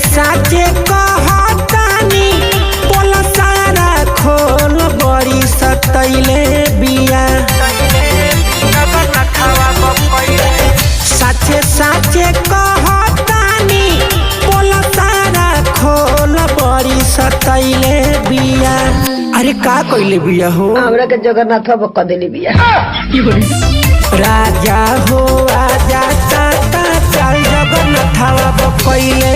साचे कहतानी पोला सारा खोल बड़ी सतैले बिया। साचे साचे कहतानी पोला सारा खोल बड़ी सतैले बिया। अरे का कइले बिया हो हमरा के जगन्नाथ बाबा क देली बिया। राजा हो आजा ताता चल जगन्नाथ बाबा कइले